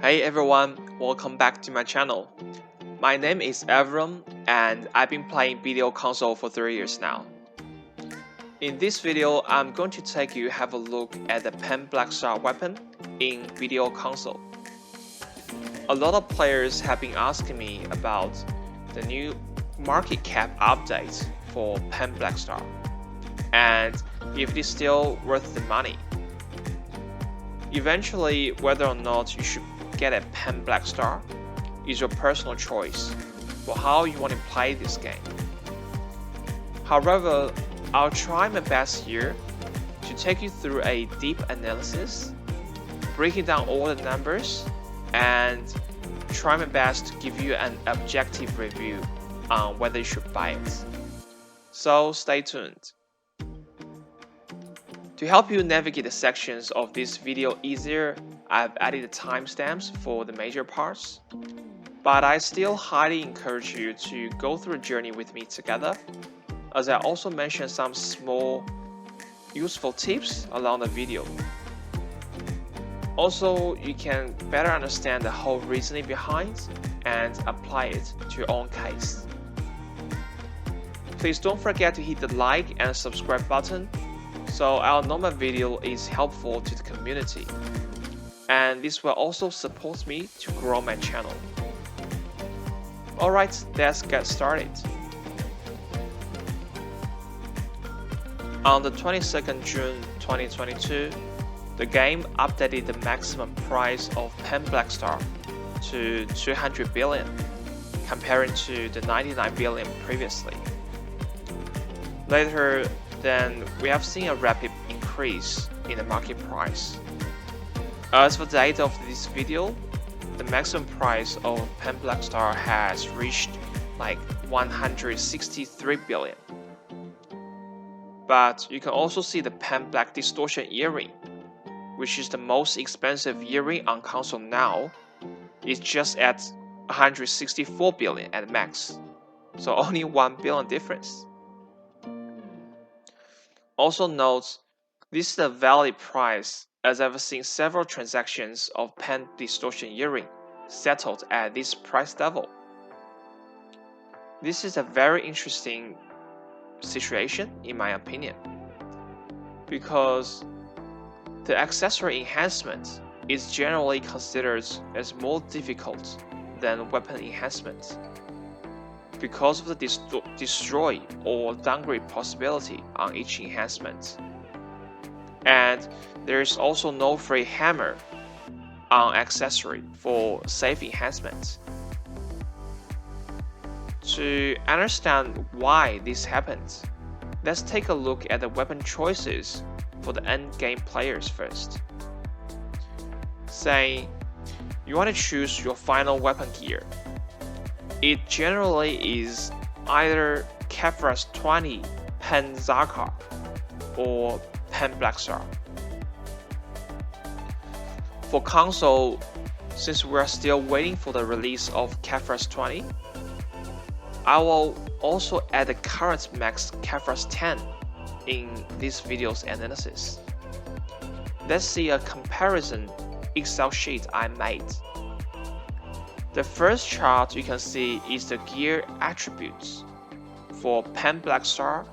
Hey everyone, welcome back to my channel. My name is Avram and I've been playing BDO console for 3 years now. In this video, I'm going to take you have a look at the PEN Blackstar weapon in BDO console. A lot of players have been asking me about the new market cap update for PEN Blackstar and if it is still worth the money. Eventually, whether or not you should get a PEN Blackstar is your personal choice for how you want to play this game. However, I'll try my best here to take you through a deep analysis, breaking down all the numbers, and try my best to give you an objective review on whether you should buy it. So stay tuned. To help you navigate the sections of this video easier, I've added the timestamps for the major parts, but I still highly encourage you to go through a journey with me together, as I also mention some small useful tips along the video. Also, you can better understand the whole reasoning behind and apply it to your own case. Please don't forget to hit the like and subscribe button so I'll know my video is helpful to the community, and this will also support me to grow my channel. Alright, let's get started. On the 22nd June 2022, the game updated the maximum price of PEN Blackstar to 200 billion, comparing to the 99 billion previously. Later, then we have seen a rapid increase in the market price. As for the date of this video, the maximum price of PEN Blackstar has reached like 163 billion. But you can also see the PEN Black Distortion earring, which is the most expensive earring on console now, is just at 164 billion at max, so only 1 billion difference. Also note, this is a valid price as I've seen several transactions of PEN Distortion earring settled at this price level. This is a very interesting situation in my opinion, because the accessory enhancement is generally considered as more difficult than weapon enhancement because of the destroy or downgrade possibility on each enhancement. And there is also no free hammer on accessory for safe enhancement. To understand why this happens, let's take a look at the weapon choices for the end game players first. Say you want to choose your final weapon gear. It generally is either Kzarka 20 PEN Kzarka or PEN Blackstar. For console, since we are still waiting for the release of Kzarka 20, I will also add the current max Kzarka 10 in this video's analysis. Let's see a comparison Excel sheet I made. The first chart you can see is the gear attributes for PEN Blackstar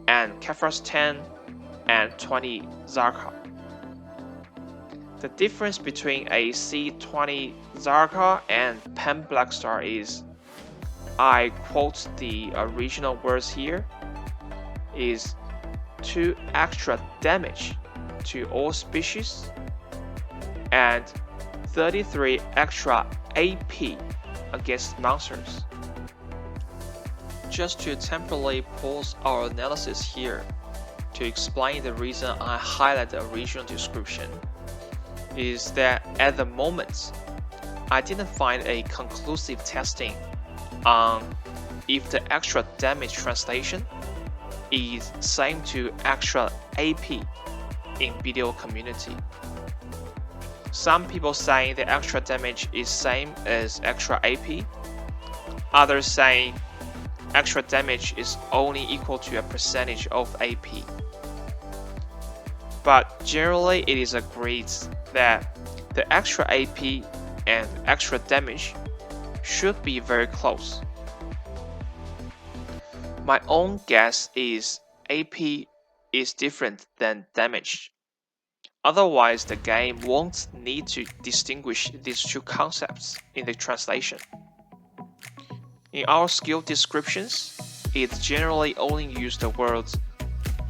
and Kzarka 10 and 20 Kzarka. The difference between a C20 Kzarka and PEN Blackstar is, I quote the original words here, is 2 extra damage to all species and 33 extra AP against monsters. Just to temporarily pause our analysis here to explain the reason I highlight the original description is that at the moment I didn't find a conclusive testing on if the extra damage translation is same to extra AP in BDO community. Some people saying the extra damage is same as extra AP, others saying extra damage is only equal to a percentage of AP. But generally it is agreed that the extra AP and extra damage should be very close. My own guess is AP is different than damage. Otherwise, the game won't need to distinguish these two concepts in the translation. In our skill descriptions, it generally only uses the words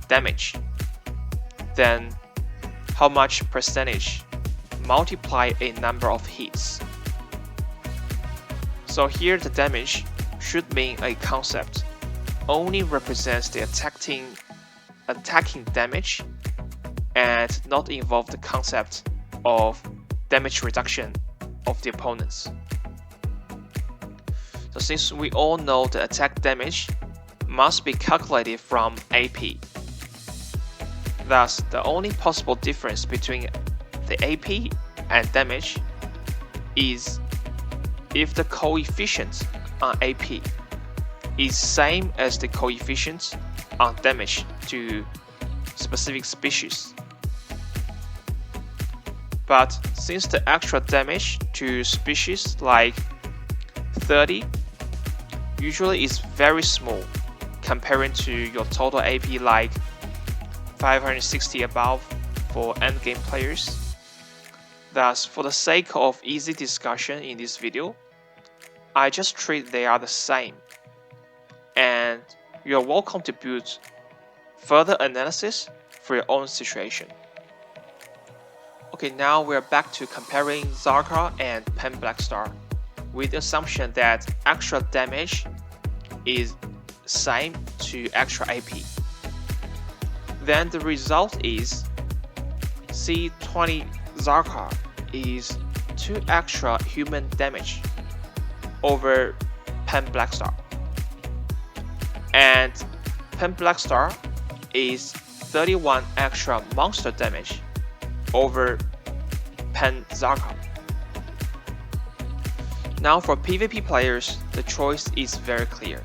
damage, then how much percentage multiply a number of hits. So here the damage should mean a concept only represents the attacking damage and not involve the concept of damage reduction of the opponents. So since we all know the attack damage must be calculated from AP, thus the only possible difference between the AP and damage is if the coefficient on AP is same as the coefficient on damage to specific species. But since the extra damage to species like 30 usually is very small comparing to your total AP like 560 above for endgame players. Thus, for the sake of easy discussion in this video, I just treat they are the same, and you are welcome to build further analysis for your own situation. Okay, now we're back to comparing Kzarka and PEN Blackstar with the assumption that extra damage is same to extra AP. Then the result is C20 Kzarka is 2 extra human damage over PEN Blackstar, and PEN Blackstar is 31 extra monster damage over PEN Kzarka. Now for PvP players, the choice is very clear.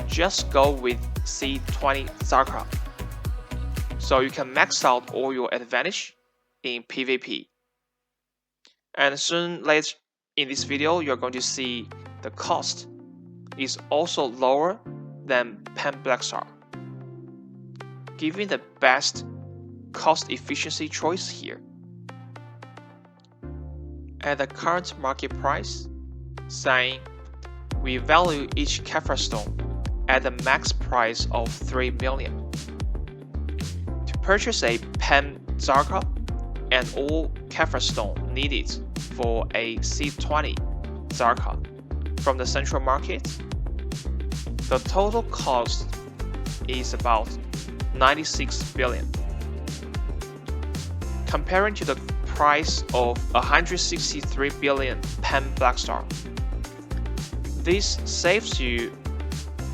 Just go with C20 Kzarka, so you can max out all your advantage in PvP. And soon later in this video, you're going to see the cost is also lower than PEN Blackstar, giving the best cost efficiency choice here. At the current market price, saying we value each Kefra stone at the max price of 3 million. To purchase a PEN Kzarka and all Kefra stone needed for a C20 Kzarka from the central market, the total cost is about 96 billion. Comparing to the price of 163 billion PEN Blackstar, this saves you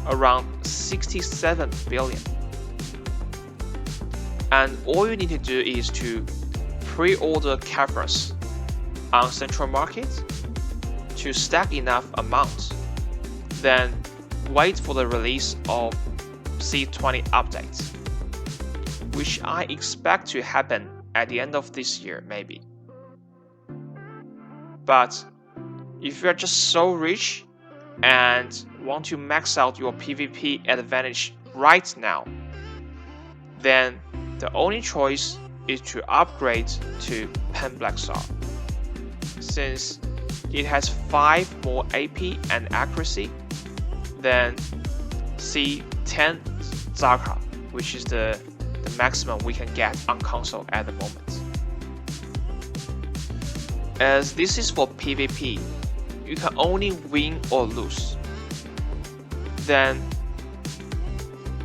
around 67 billion. And all you need to do is to pre-order Kefras on central market to stack enough amounts, then wait for the release of C20 updates, which I expect to happen at the end of this year maybe. But if you're just so rich and want to max out your PvP advantage right now, then the only choice is to upgrade to PEN Blackstar, since it has 5 more AP and accuracy than C10 Kzarka, which is the maximum we can get on console at the moment. As this is for PvP, you can only win or lose. Then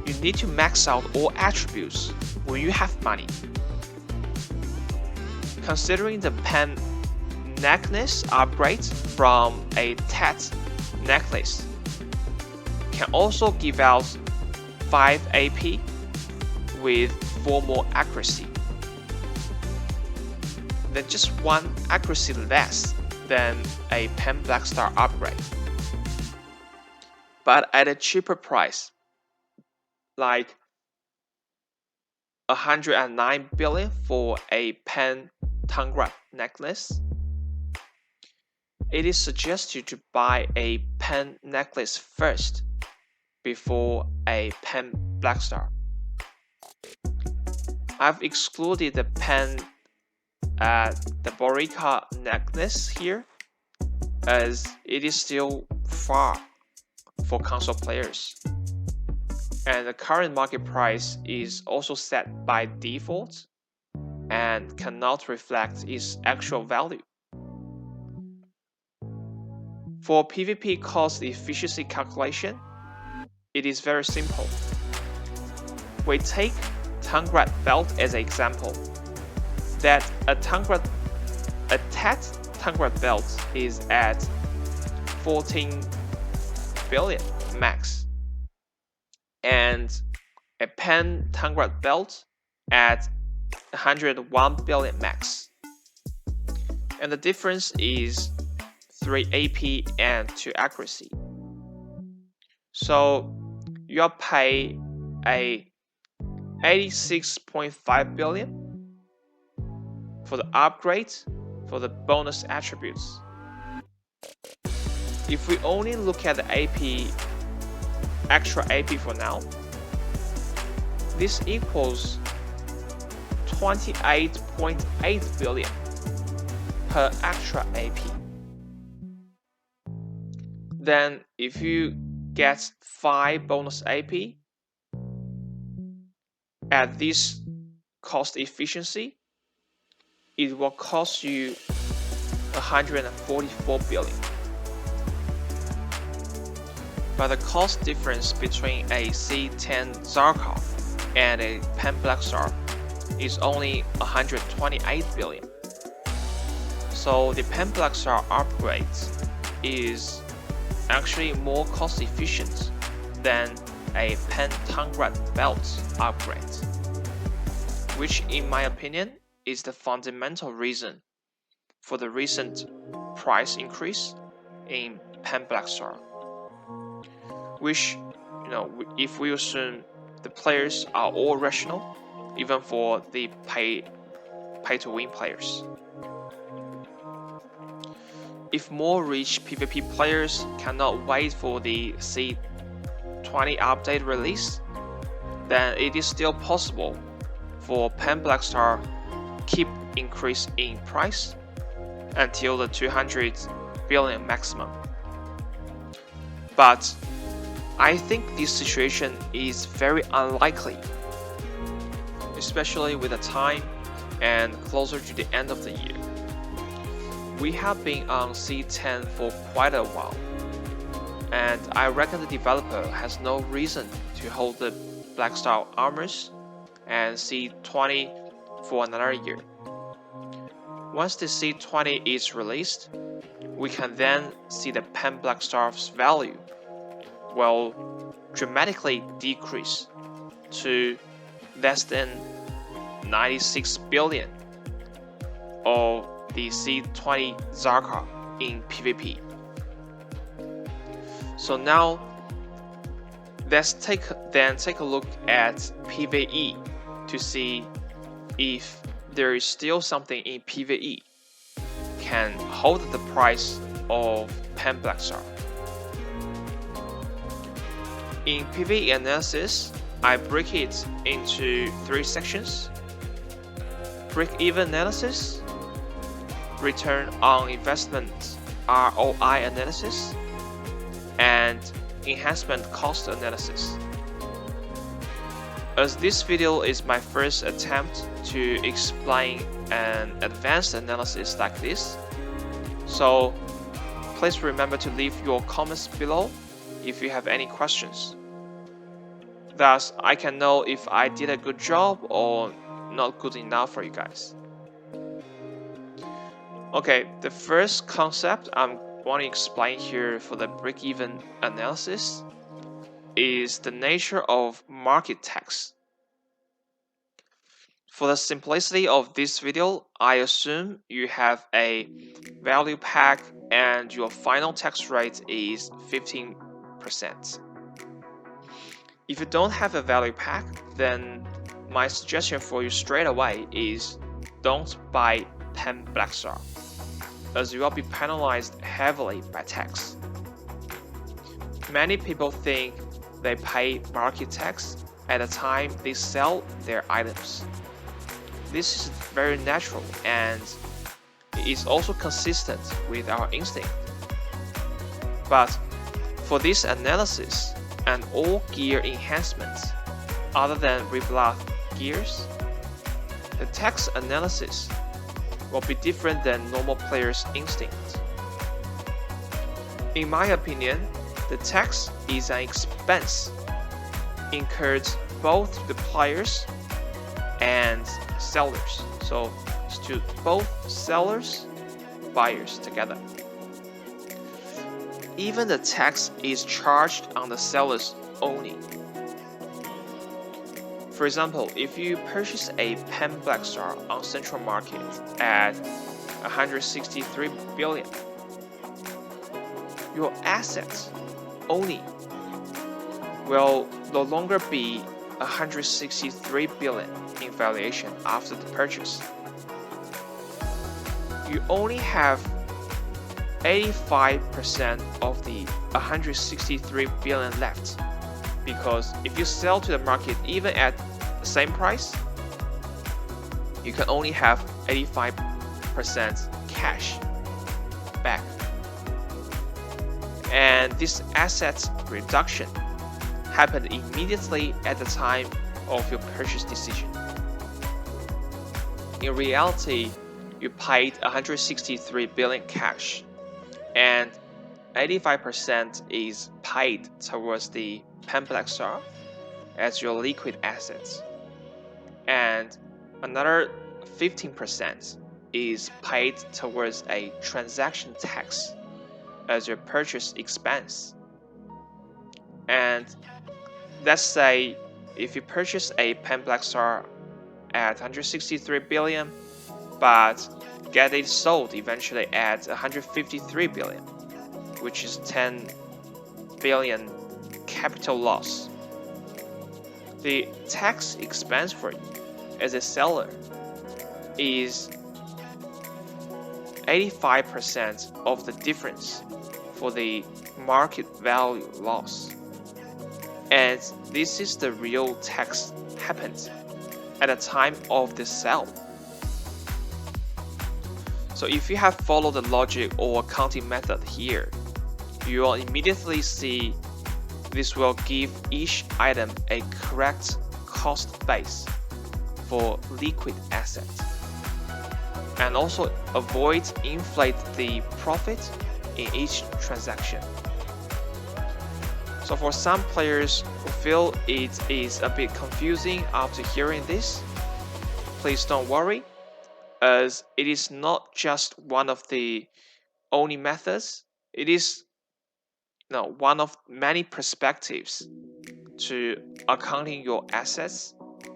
you need to max out all attributes when you have money. Considering the PEN necklace upgrade from a TET necklace can also give out 5 AP with 4 more accuracy, then just 1 accuracy less than a PEN Blackstar upgrade, but at a cheaper price, like 109 billion for a PEN Kzarka necklace, it is suggested to buy a PEN necklace first before a PEN Blackstar. I've excluded the PEN the Borica necklace here, as it is still far for console players, and the current market price is also set by default and cannot reflect its actual value. For PvP cost efficiency calculation, it is very simple. We take Tangrad belt as an example. That a Tangrad belt is at 14 billion max, and a PEN Tangrad belt at 101 billion max, and the difference is 3 AP and 2 accuracy. So you'll pay a 86.5 billion for the upgrade for the bonus attributes. If we only look at the AP, extra AP for now, this equals 28.8 billion per extra AP. Then if you get 5 bonus AP at this cost efficiency, it will cost you 144 billion. But the cost difference between a PEN Kzarka and a PEN Blackstar is only 128 billion. So the PEN Blackstar upgrade is actually more cost efficient than a PEN Tangrad belt upgrade, which in my opinion is the fundamental reason for the recent price increase in PEN Blackstar. Which, if we assume the players are all rational, even for the pay to win players. If more rich PvP players cannot wait for the C20 update release, then it is still possible for PEN Blackstar keep increase in price until the 200 billion maximum. But I think this situation is very unlikely, especially with the time and closer to the end of the year. We have been on C10 for quite a while, and I reckon the developer has no reason to hold the Blackstar armors and C20 for another year. Once the C20 is released, we can then see the PEN Blackstar's value will dramatically decrease to less than 96 billion of the C20 Kzarka in PvP. So now let's take a look at PVE to see if there is still something in PVE can hold the price of PEN Blackstar. In PVE analysis, I break it into 3 sections: break-even analysis, return on investment ROI analysis, and enhancement cost analysis. As this video is my first attempt to explain an advanced analysis like this, so please remember to leave your comments below if you have any questions. Thus, I can know if I did a good job or not good enough for you guys. Okay, the first concept I want to explain here for the break-even analysis is the nature of market tax. For the simplicity of this video, I assume you have a value pack and your final tax rate is 15%. If you don't have a value pack, then my suggestion for you straight away is don't buy PEN Blackstar. as you will be penalized heavily by tax. Many people think they pay market tax at the time they sell their items. This is very natural and is also consistent with our instinct. But for this analysis and all gear enhancements other than reblock gears, the tax analysis will be different than normal players' instinct. In my opinion, the tax is an expense incurred both to the players and sellers. So it's to both sellers, buyers together. Even the tax is charged on the sellers only. For example, if you purchase a PEN Blackstar on Central Market at 163 billion, your assets only will no longer be 163 billion in valuation after the purchase. You only have 85% of the 163 billion left, because if you sell to the market even at the same price, you can only have 85% cash back. And this asset reduction happened immediately at the time of your purchase decision. In reality, you paid 163 billion cash, and 85% is paid towards the PEN Blackstar as your liquid assets, and another 15% is paid towards a transaction tax as your purchase expense. And let's say if you purchase a PEN Blackstar at 163 billion, but get it sold eventually at 153 billion, which is 10 billion capital loss. The tax expense for you as a seller is 85% of the difference for the market value loss. And this is the real tax happened at the time of the sale. So if you have followed the logic or accounting method here, you will immediately see this will give each item a correct cost base for liquid assets, and also avoid inflate the profit in each transaction. So for some players who feel it is a bit confusing after hearing this, please don't worry, as it is not just one of the only methods. It is one of many perspectives to accounting your assets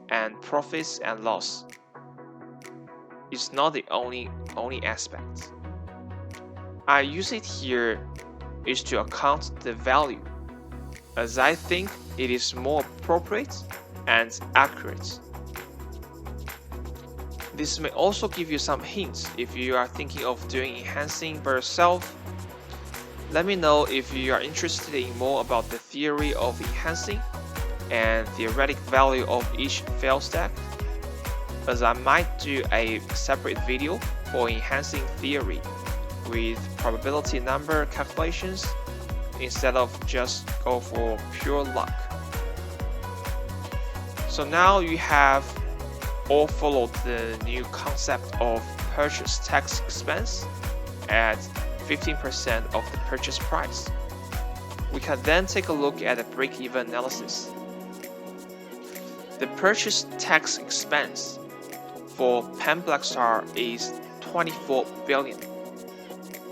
and profits and loss. It's not the only aspect. I use it here is to account the value, as I think it is more appropriate and accurate. This may also give you some hints if you are thinking of doing enhancing by yourself. Let me know if you are interested in more about the theory of enhancing and theoretic value of each fail stack, as I might do a separate video for enhancing theory with probability number calculations instead of just go for pure luck. So now you have all followed the new concept of purchase tax expense at 15% of the purchase price. We can then take a look at the break-even analysis. The purchase tax expense for PEN Blackstar is 24 billion,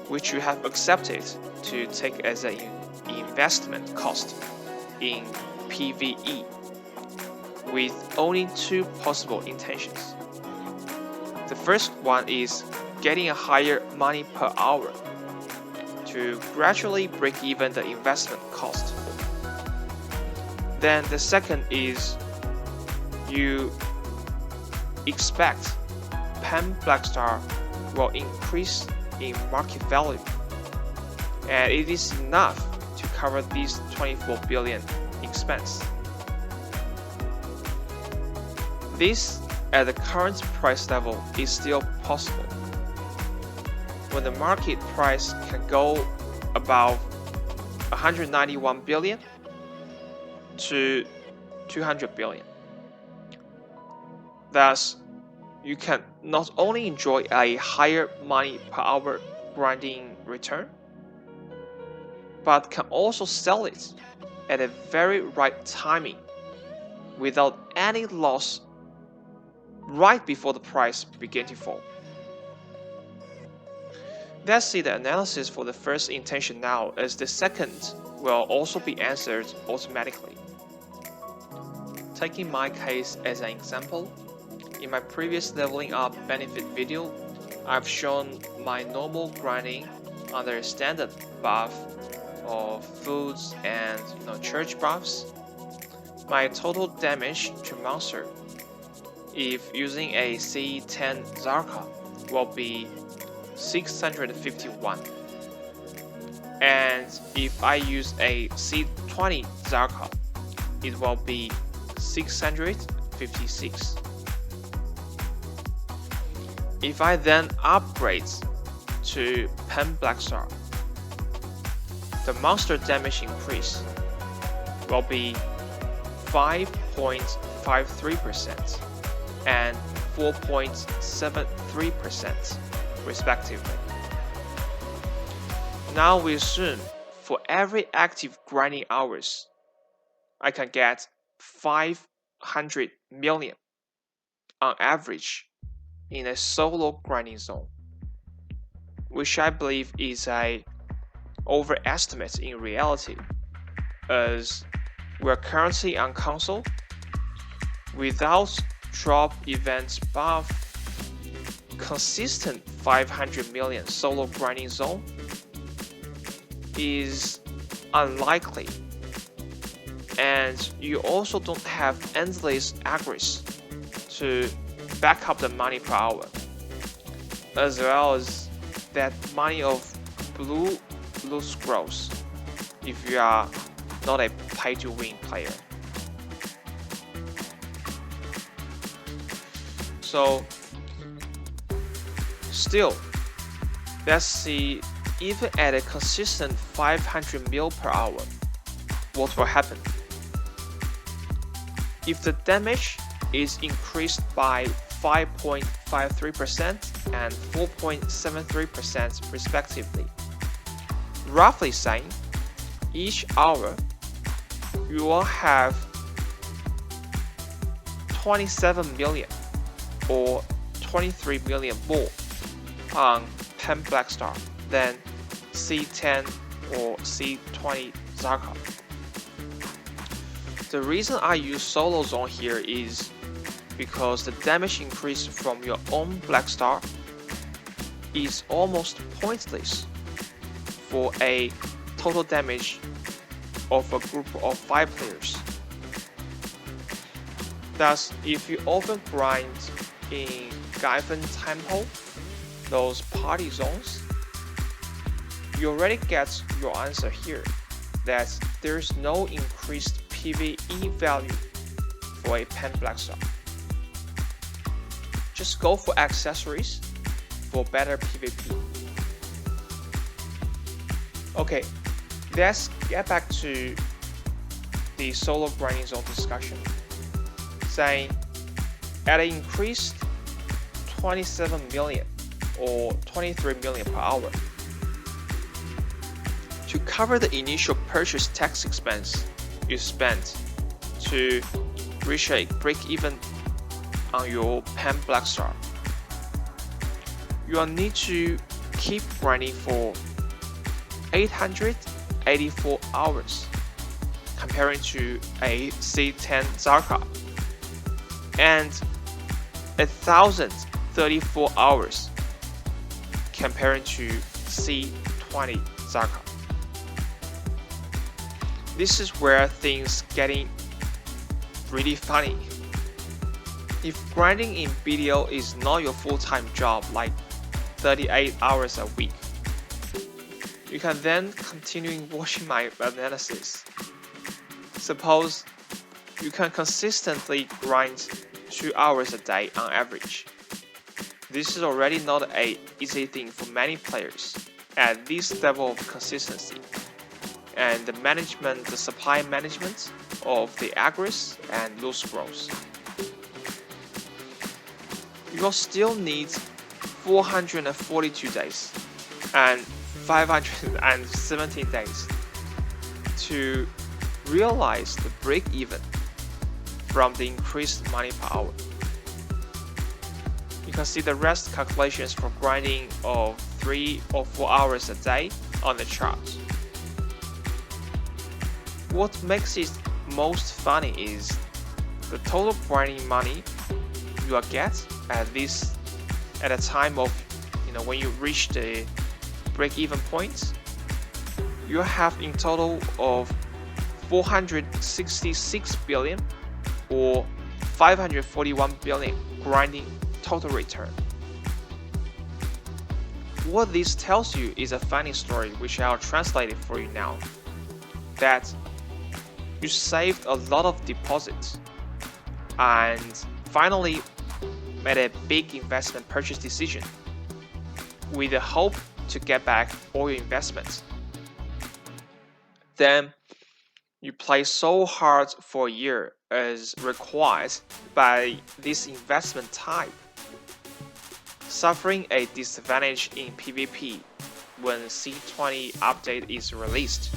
which you have accepted to take as an investment cost in PVE, with only two possible intentions. The first one is getting a higher money per hour to gradually break even the investment cost. Then the second is you expect PEN Blackstar will increase in market value, and it is enough to cover this 24 billion expense. This at the current price level is still possible. When the market price can go above 191 billion to 200 billion. Thus, you can not only enjoy a higher money per hour grinding return, but can also sell it at a very right timing without any loss right before the price begins to fall. Let's see the analysis for the first intention now, as the second will also be answered automatically. Taking my case as an example, in my previous leveling up benefit video, I've shown my normal grinding under standard buff of foods and church buffs. My total damage to monster, if using a PEN Kzarka, will be 651, and if I use a C20 Kzarka, it will be 656. If I then upgrade to PEN Blackstar, the monster damage increase will be 5.53% and 4.73% respectively. Now we assume for every active grinding hours, I can get 500 million on average in a solo grinding zone, which I believe is a overestimate in reality, as we're currently on console without drop events buff. Consistent 500 million solo grinding zone is unlikely, and you also don't have endless aggress to back up the money per hour, as well as that money of blue loot scrolls if you are not a pay to win player. So still, let's see, even at a consistent 500 mil per hour, what will happen? If the damage is increased by 5.53% and 4.73% respectively, roughly saying, each hour you will have 27 million or 23 million more on PEN Blackstar than C10 or C20 Kzarka. The reason I use solo zone here is because the damage increase from your own Blackstar is almost pointless for a total damage of a group of 5 players. Thus, if you often grind in Gaifen Temple, those party zones, you already get your answer here, that there's no increased PVE value for a PEN Blackstar. Just go for accessories for better PvP. Okay, let's get back to the solo grinding zone discussion. Saying at an increased 27 million or 23 million per hour, to cover the initial purchase tax expense you spent to reach a break-even on your PEN Blackstar, you will need to keep grinding for 884 hours, comparing to a C10 Kzarka, and 1034 hours comparing to C20 Kzarka. This is where things getting really funny. If grinding in BDO is not your full-time job like 38 hours a week. You can then continue watching my analysis. Suppose you can consistently grind 2 hours a day on average. This is already not an easy thing for many players at this level of consistency, and the supply management of the aggress and loot scrolls. You will still need 442 days and 517 days to realize the break-even from the increased money per hour. You can see the rest calculations for grinding of 3 or 4 hours a day on the chart. What makes it most funny is the total grinding money you will get at a time of when you reach the break-even point. You have in total of 466 billion or 541 billion grinding total return. What this tells you is a funny story, which I'll translate it for you now. That you saved a lot of deposits and finally made a big investment purchase decision with the hope to get back all your investments. Then you play so hard for a year as required by this investment type, suffering a disadvantage in PvP when C20 update is released.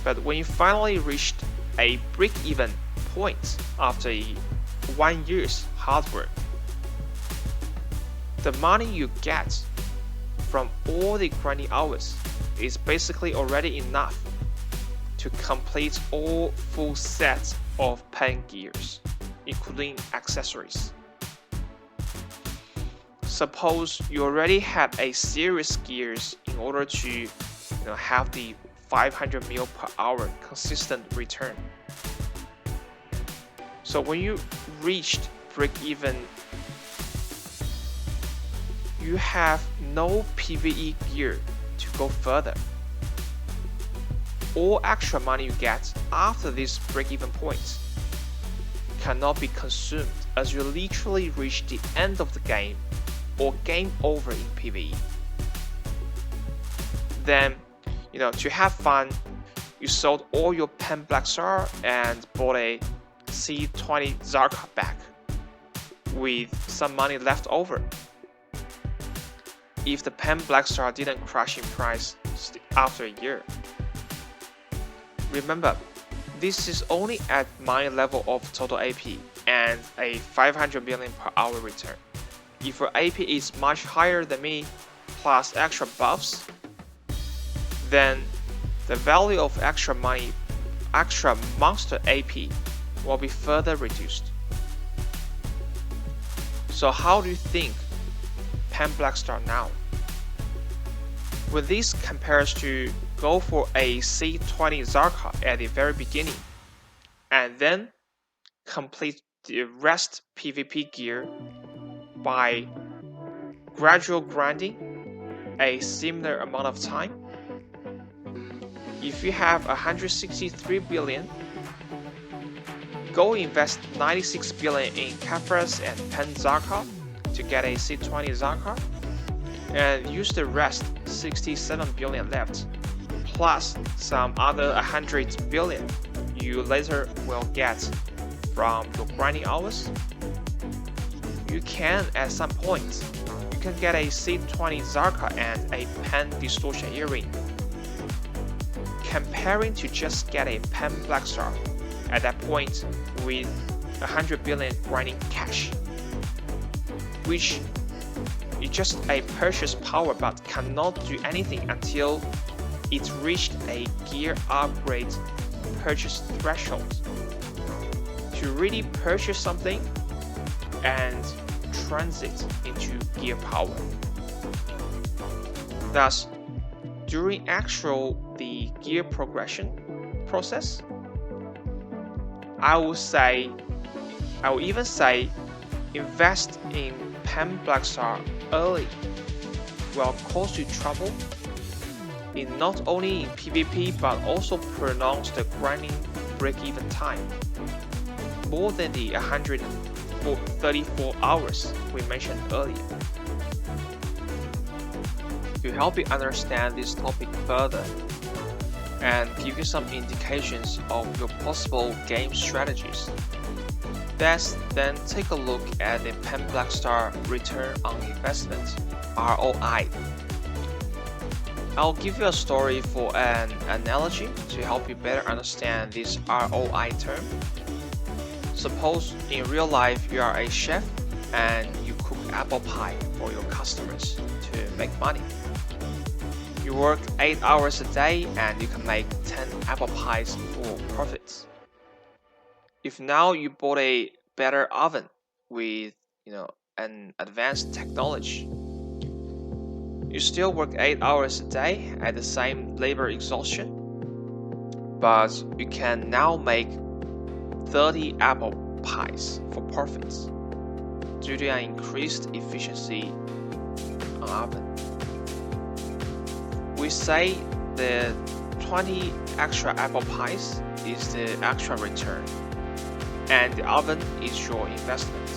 But when you finally reached a break-even point after 1 year's hard work, the money you get from all the grinding hours is basically already enough to complete all full sets of PEN gears, including accessories. Suppose you already had a series gears in order to have the 500 mil per hour consistent return. So when you reached break-even, you have no PVE gear to go further. All extra money you get after this break-even point cannot be consumed, as you literally reach the end of the game or game over in PvE. Then, to have fun, you sold all your PEN Blackstar and bought a C20 Kzarka back with some money left over. If the PEN Blackstar didn't crash in price after a year. Remember, this is only at my level of total AP and a 500 million per hour return. If your AP is much higher than me, plus extra buffs, then the value of extra monster AP will be further reduced. So how do you think PEN Blackstar now? When this compares to go for a C20 Kzarka at the very beginning and then complete the rest PvP gear by gradual grinding a similar amount of time. If you have 163 billion, go invest 96 billion in Kafras and PEN Kzarka to get a C20 Kzarka, and use the rest 67 billion left, plus some other 100 billion you later will get from your grinding hours. You can, at some point, you can get a C20 Kzarka and a PEN Distortion earring, comparing to just get a PEN Blackstar at that point with 100 billion grinding cash, which is just a purchase power but cannot do anything until it reached a gear upgrade purchase threshold to really purchase something and transit into gear power. Thus, during the gear progression process, I will even say invest in PEN Blackstar early will cost you trouble in not only in PvP but also prolongs the grinding break-even time more than the 134 hours we mentioned earlier. To help you understand this topic further and give you some indications of your possible game strategies, let's then take a look at the PEN Blackstar return on investment, ROI. I'll give you a story for an analogy to help you better understand this ROI term. Suppose in real life you are a chef and you cook apple pie for your customers to make money. You work 8 hours a day and you can make 10 apple pies for profits. If now you bought a better oven with an advanced technology, you still work 8 hours a day at the same labor exhaustion, but you can now make 30 apple pies for profits due to an increased efficiency on oven. We say the 20 extra apple pies is the extra return, and the oven is your investment.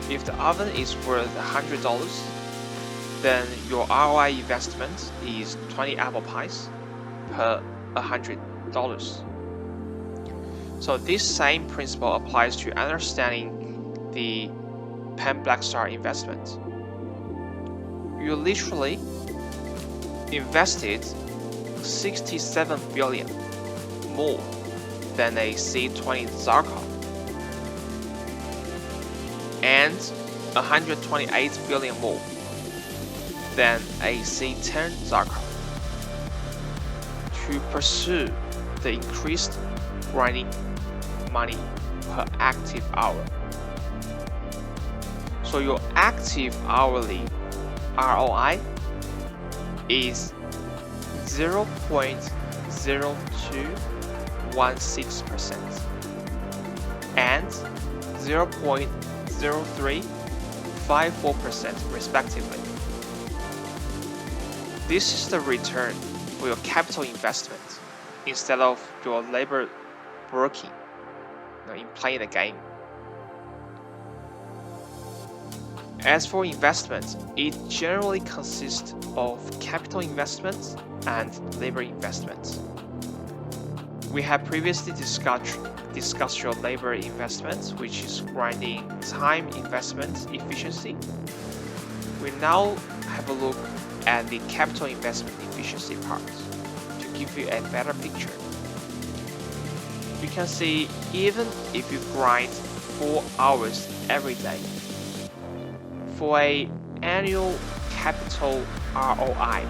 If the oven is worth $100, then your ROI investment is 20 apple pies per $100. So this same principle applies to understanding the PEN Blackstar investment. You literally invested 67 billion more than a C20 Kzarka and 128 billion more than a C10 Kzarka to pursue the increased grinding money per active hour. So your active hourly ROI is 0.0216% and 0.0354% respectively. This is the return for your capital investment instead of your labor working in playing the game. As for investment, it generally consists of capital investments and labor investments. We have previously discussed your labor investments, which is grinding time investment efficiency. We now have a look at the capital investment efficiency part to give you a better picture. You can see even if you grind 4 hours every day, for an annual capital ROI,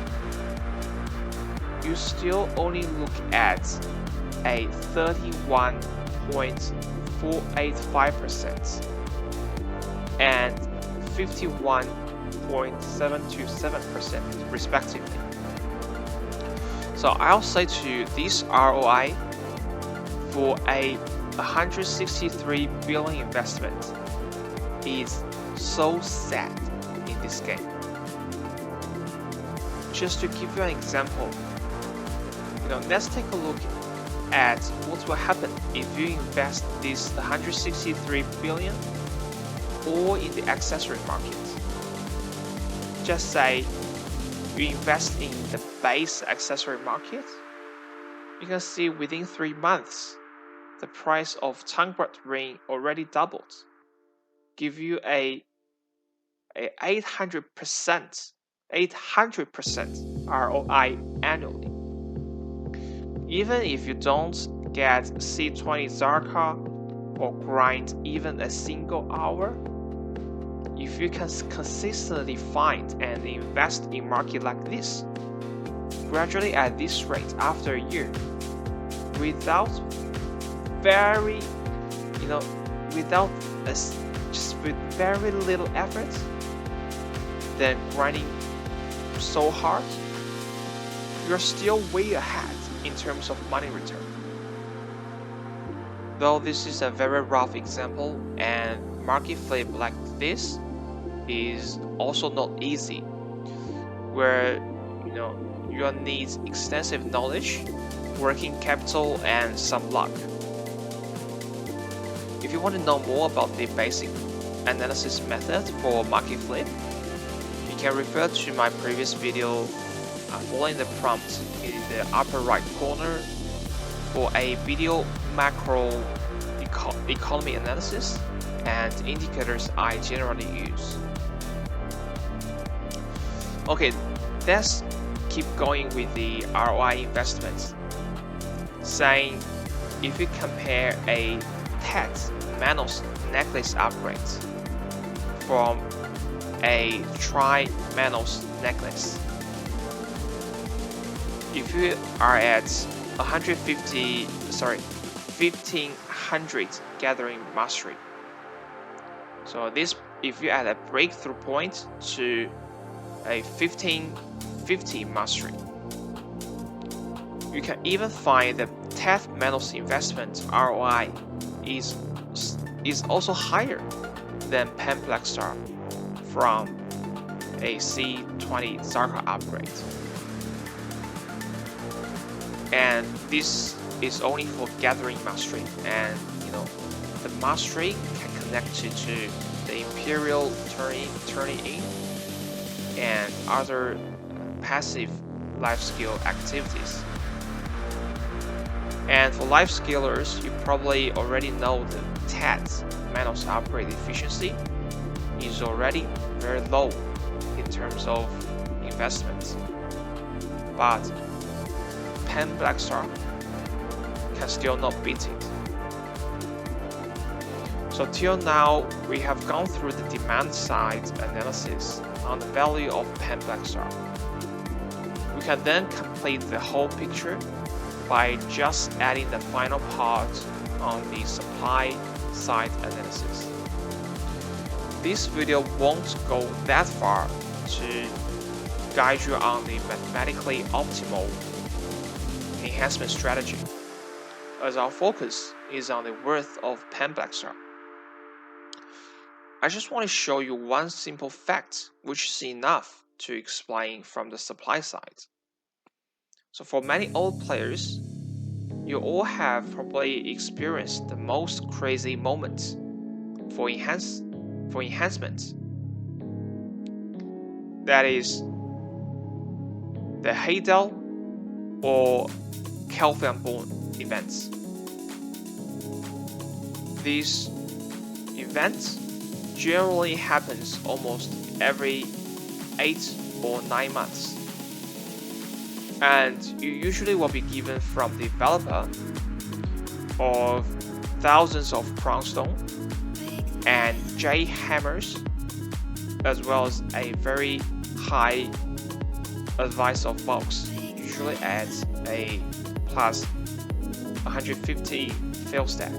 you still only look at a 31.485% and 51.727% respectively. So I'll say to you, this ROI for a 163 billion investment is so sad in this game. Just to give you an example, let's take a look at what will happen if you invest this 163 billion all in the accessory market. Just say you invest in the base accessory market, you can see within 3 months the price of Tangbert ring already doubled, give you a 800% ROI annually. Even if you don't get C20 Kzarka or grind even a single hour, if you can consistently find and invest in market like this, gradually at this rate after a year, without with very little effort, then grinding so hard, you're still way ahead in terms of money return. Though this is a very rough example and market flip like this is also not easy, where you'll need extensive knowledge, working capital, and some luck. If you want to know more about the basic analysis method for market flip, you can refer to my previous video following the prompt in the upper right corner for a BDO macro economy analysis and indicators I generally use. Okay, let's keep going with the ROI investments. Saying if you compare a TED Manos necklace upgrade from a Tri Manos necklace, if you are at 1500 gathering mastery, so this, if you add a breakthrough point to a 1550 mastery, you can even find the TED Manos investment ROI is also higher than PEN Blackstar from a C20 Kzarka upgrade. And this is only for gathering mastery, and the mastery can connect to the Imperial turning in and other passive life skill activities. And for life skillers, you probably already know the TED Manos upgrade efficiency is already very low in terms of investment, but PEN Blackstar can still not beat it. So till now, we have gone through the demand side analysis on the value of PEN Blackstar. We can then complete the whole picture by just adding the final part on the supply side analysis. This video won't go that far to guide you on the mathematically optimal enhancement strategy, as our focus is on the worth of PEN Blackstar. I just want to show you one simple fact which is enough to explain from the supply side. So for many old players, you all have probably experienced the most crazy moments for enhancement. That is the Haydel or Kelvin Born events. These events generally happens almost every 8 or 9 months, and you usually will be given from the developer of thousands of crownstone and J hammers, as well as a very high advice of box, usually at a plus 150 fail stack.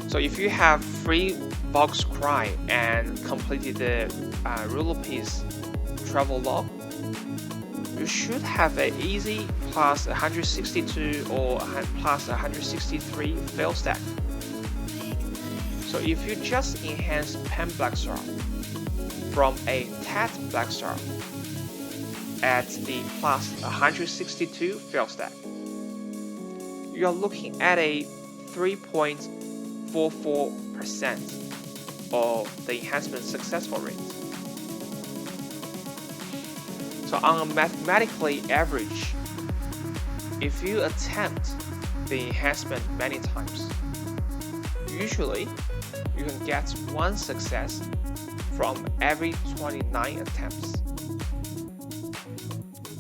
So if you have free box cry and completed the ruler piece travel log, you should have an easy plus 162 or plus 163 fail stack. So if you just enhance PEN Blackstar from a TED Blackstar at the plus 162 fail stack, you are looking at a 3.44% of the enhancement successful rate. So on a mathematically average, if you attempt the enhancement many times, usually you can get one success from every 29 attempts.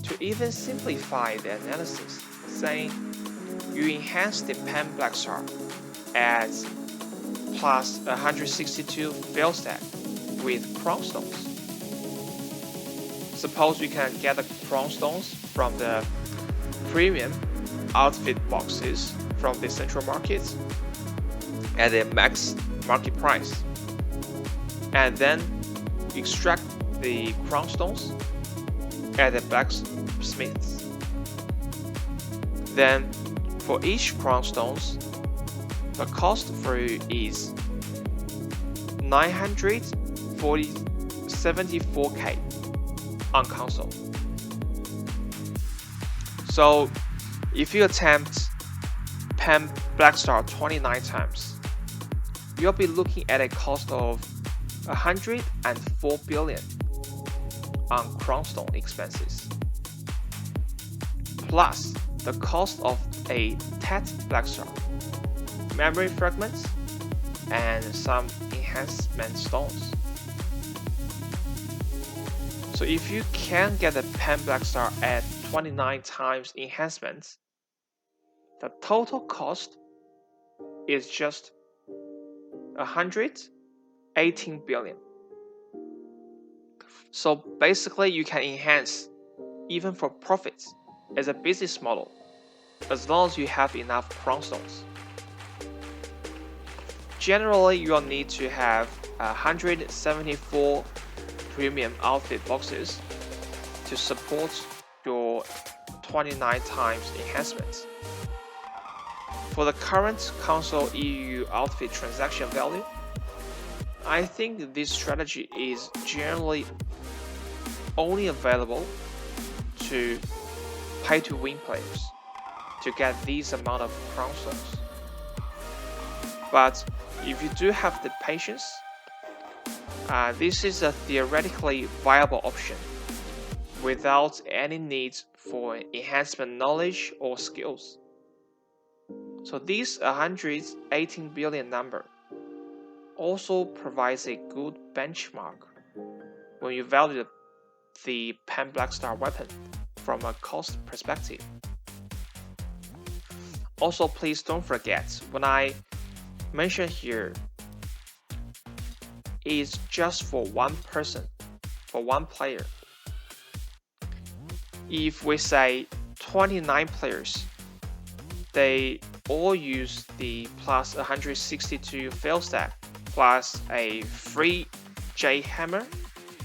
To even simplify the analysis, saying you enhance the PEN Blackstar at plus 162 fail stack with crownstones. Suppose we can get the crownstones from the premium outfit boxes from the central market at the max market price, and then extract the crownstones at the blacksmiths. Then for each crownstones, the cost for you is 974k on console. So if you attempt PEN Blackstar 29 times, you'll be looking at a cost of 104 billion on Crownstone expenses, plus the cost of a TET Blackstar, memory fragments, and some enhancement stones. So if you can get the PEN Blackstar at 29 times enhancements, the total cost is just 118 billion. So basically you can enhance even for profits as a business model, as long as you have enough Crownstones. Generally, you'll need to have 174 premium outfit boxes to support your 29 times enhancements. For the current console EU outfit transaction value, I think this strategy is generally only available to pay-to-win players to get these amount of Crownstones. But if you do have the patience, this is a theoretically viable option without any need for enhancement knowledge or skills. So this 118 billion number also provides a good benchmark when you value the PEN Blackstar weapon from a cost perspective. Also, please don't forget, when I mention here, is just for one person, for one player. If we say 29 players, they all use the plus 162 fail stack plus a free J hammer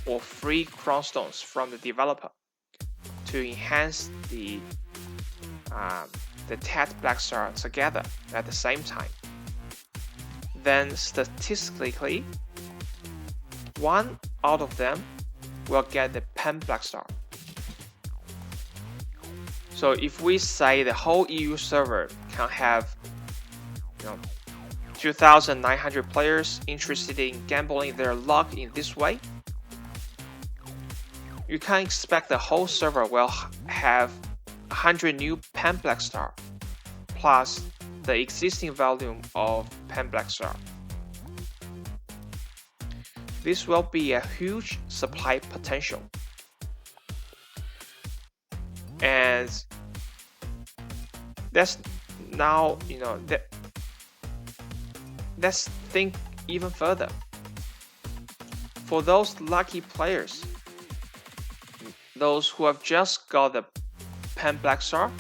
or free Crownstones from the developer to enhance the TET Blackstar together at the same time. Then statistically, one out of them will get the PEN Blackstar. So if we say the whole EU server can have 2,900 players interested in gambling their luck in this way, you can expect the whole server will have 100 new PEN Blackstar plus the existing volume of PEN Blackstar. This will be a huge supply potential. And let's now, let's think even further. For those lucky players, those who have just got the PEN Blackstar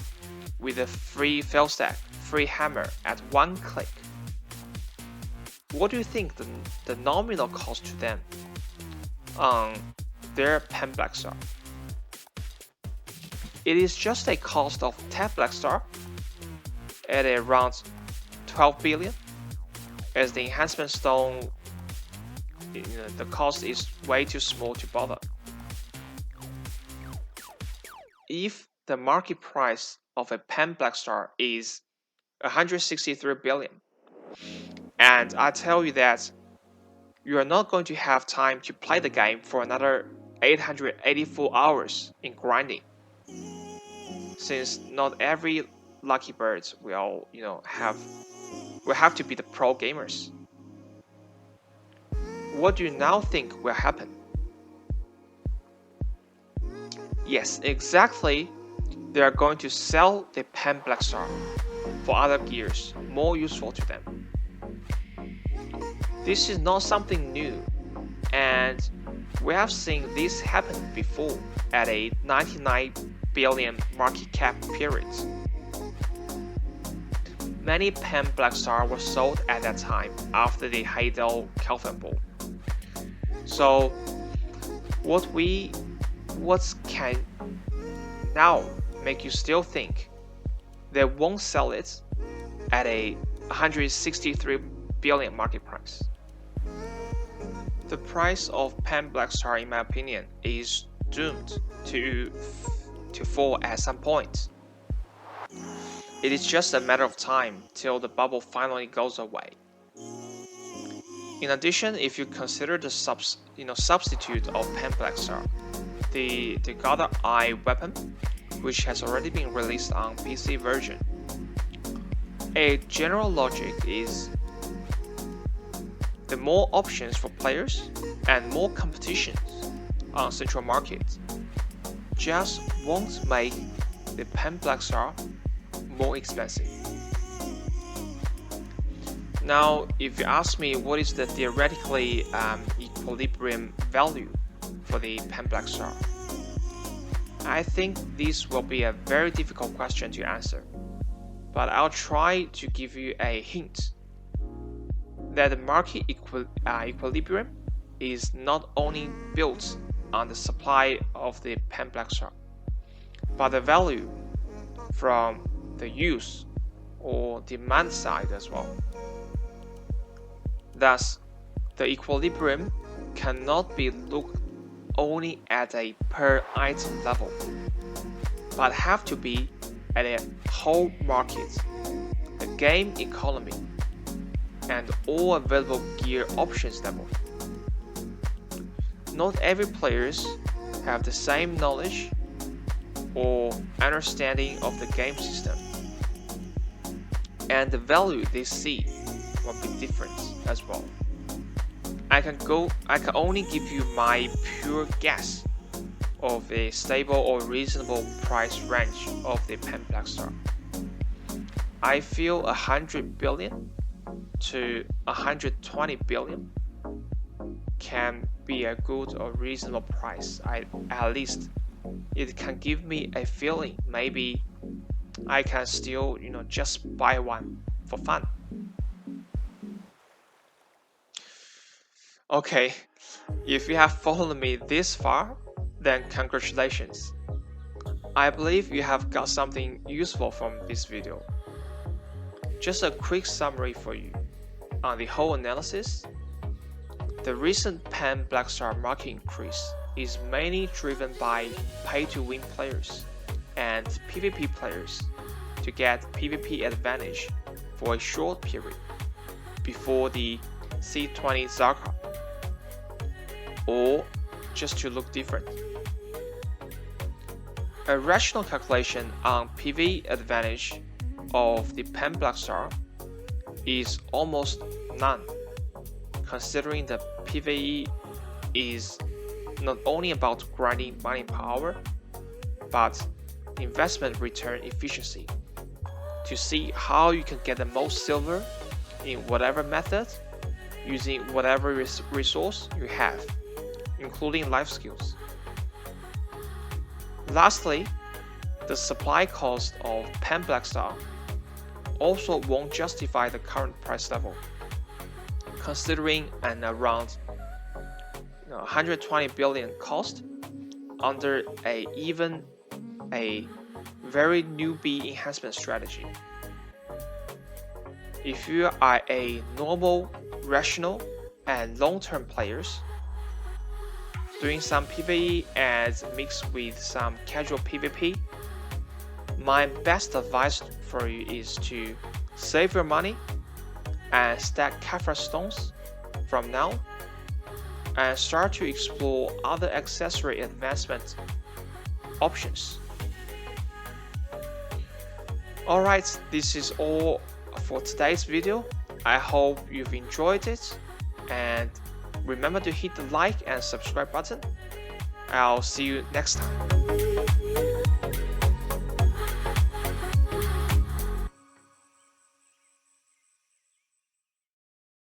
with a free fail stack, free hammer at one click, what do you think the nominal cost to them on their PEN Blackstar? It is just a cost of TET Blackstar at around 12 billion, as the enhancement stone, the cost is way too small to bother. If the market price of a PEN Blackstar is 163 billion, and I tell you that you are not going to have time to play the game for another 884 hours in grinding, since not every lucky bird will have to be the pro gamers. What do you now think will happen? Yes, exactly. They are going to sell the PEN Blackstar for other gears more useful to them. This is not something new, and we have seen this happen before at a 99 billion market cap period. Many PEN Blackstar were sold at that time after the Heidel Kelvin Bull. So what can now make you still think they won't sell it at a 163 billion market price? The price of PEN Blackstar, in my opinion, is doomed to fall at some point. It is just a matter of time till the bubble finally goes away. In addition, if you consider the substitute of PEN Blackstar, the Gather Eye weapon, which has already been released on PC version, a general logic is the more options for players and more competitions on central market just won't make the PEN Blackstar more expensive. Now, if you ask me what is the theoretically equilibrium value for the PEN Blackstar, I think this will be a very difficult question to answer, but I'll try to give you a hint that the market equilibrium is not only built on the supply of the PEN Blackstar, but the value from the use or demand side as well. Thus, the equilibrium cannot be looked only at a per item level, but have to be at a whole market, the game economy, and all available gear options level. Not every players have the same knowledge or understanding of the game system, and the value they see will be different as well. I can only give you my pure guess of a stable or reasonable price range of the PEN Blackstar. I feel 100 billion to 120 billion can be a good or reasonable price. At least it can give me a feeling maybe I can still just buy one for fun. Okay, if you have followed me this far, then congratulations. I believe you have got something useful from this video. Just a quick summary for you. On the whole analysis, the recent PEN Blackstar market increase is mainly driven by pay-to-win players and PvP players to get PvP advantage for a short period before the C20 Kzarka, or just to look different. A rational calculation on PvE advantage of the PEN Blackstar is almost none, considering the PVE is not only about grinding mining power, but investment return efficiency to see how you can get the most silver in whatever method using whatever resource you have, including life skills. Lastly, the supply cost of PEN Blackstar also won't justify the current price level, considering an around 120 billion cost under even a very newbie enhancement strategy. If you are a normal, rational, and long-term players doing some PvE and mixed with some casual PvP, my best advice for you is to save your money and stack Kzarka stones from now and start to explore other accessory advancement options. Alright, this is all for today's video. I hope you've enjoyed it, and remember to hit the like and subscribe button. I'll see you next time.